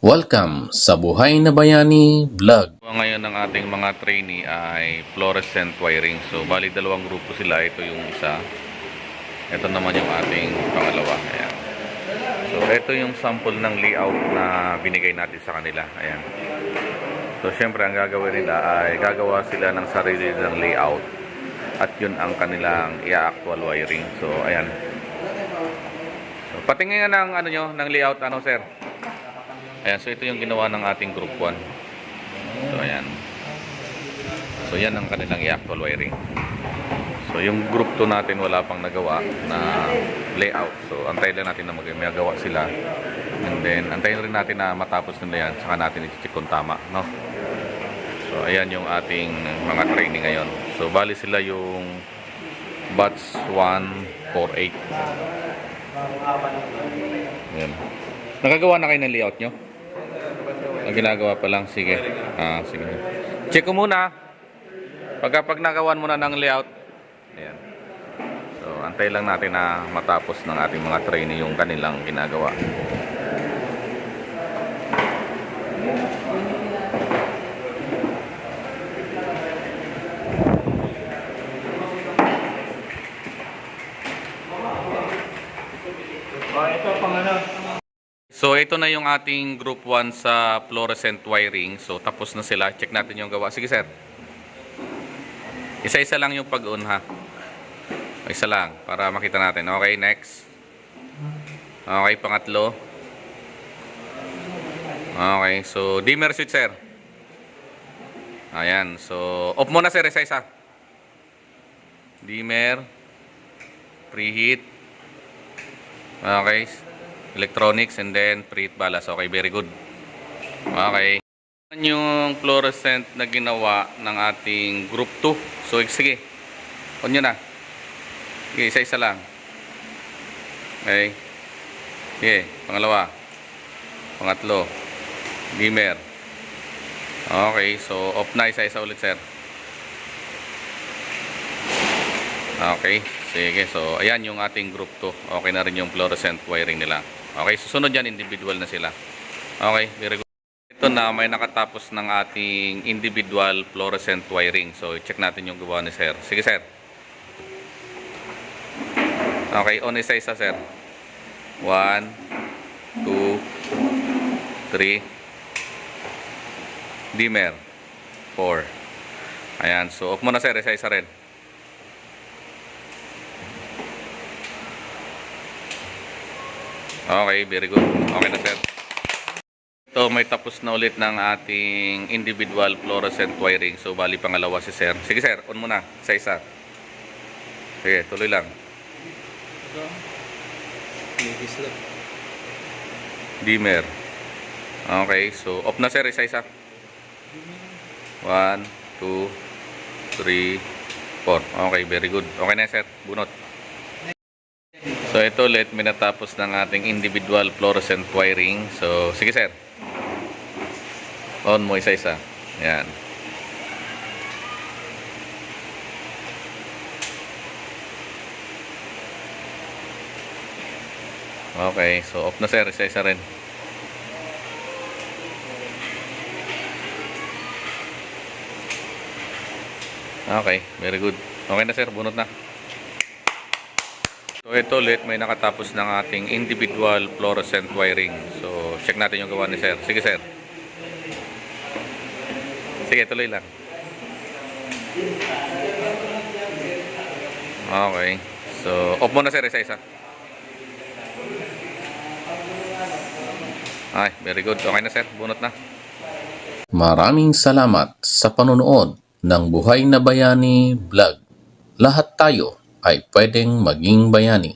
Welcome sa Buhay na Bayani Vlog. Ngayon ng ating mga trainee ay fluorescent wiring. So, bali dalawang grupo sila. Ito yung isa. Ito naman yung ating pangalawa. Ayan. So, ito yung sample ng layout na binigay natin sa kanila. Ayan. So, syempre, ang gagawin nila ay gagawa sila ng sarili ng layout. At yun ang kanilang i-actual wiring. So, ayan. So, patingin nga ng, ng layout, sir? Ayan, so ito yung ginawa ng ating group 1. So, ayan. So, yan ang kanilang i-actual wiring. So, yung group 2 natin wala pang nagawa na layout. So, antayin lang natin na magawa sila. And then, antayin rin natin na matapos nila yan. Saka natin i-check kung tama, no? So, ayan yung ating mga training ngayon. So, bali sila yung batch 148. Ayan. Nakagawa na kayo ng layout nyo? Ang ginagawa pa lang, sige. Sige. Check ko muna. Pag nagawan mo na ng layout. Ayan. So, antay lang natin na matapos ng ating mga trainee yung kanilang ginagawa. Ito pang ano. So, ito na yung ating group 1 sa fluorescent wiring. So, tapos na sila. Check natin yung gawa. Sige, sir. Isa-isa lang yung pag-on, ha? Isa lang, para makita natin. Okay, next. Okay, pangatlo. Okay, so, dimmer switch, sir. Ayan, so, off muna, sir, isa-isa. Dimmer. Preheat. Okay, electronics and then preheat balance. Okay, very good. Okay. Yung fluorescent na ginawa ng ating group 2. So, sige. On nyo na. Sige, isa-isa lang. Okay. Sige, pangalawa. Pangatlo. Dimmer. Okay, so off na, isa-isa ulit, sir. Okay, sige. So, ayan yung ating group 2. Okay na rin yung fluorescent wiring nila. Okay, susunod yan, individual na sila. Okay, very good. Ito na, may nakatapos ng ating individual fluorescent wiring. So, check natin yung gawa ni sir. Sige, sir. Okay, on isa-isa, sir. 1, 2, 3. Dimmer. 4. Ayan, so off muna, sir. Isa-isa rin. Okay, very good. Okay na, sir. So, may tapos na ulit ng ating individual fluorescent wiring. So, bali pangalawa si sir. Sige, sir. On muna. Isa-isa. Sige, tuloy lang. Dimmer. Okay, so off na, sir. Isa-isa. 1, 2, 3, 4. Okay, very good. Okay na, sir. Bunot. So, ito ulit, may natapos ng ating individual fluorescent wiring. So, sige, sir. On mo isa-isa. Ayan. Okay, so off na, sir. Isa-isa rin. Okay, very good. Okay na, sir. Bunot na. So, ito ulit, may nakatapos ng ating individual fluorescent wiring. So, check natin yung gawa ni sir. Sige, sir. Sige, tuloy lang. Okay. So, off muna, sir. Isa-isa. Ay, very good. Okay na, sir. Bunot na. Maraming salamat sa panonood ng Buhay na Bayani Vlog. Lahat tayo ay pwedeng maging bayani.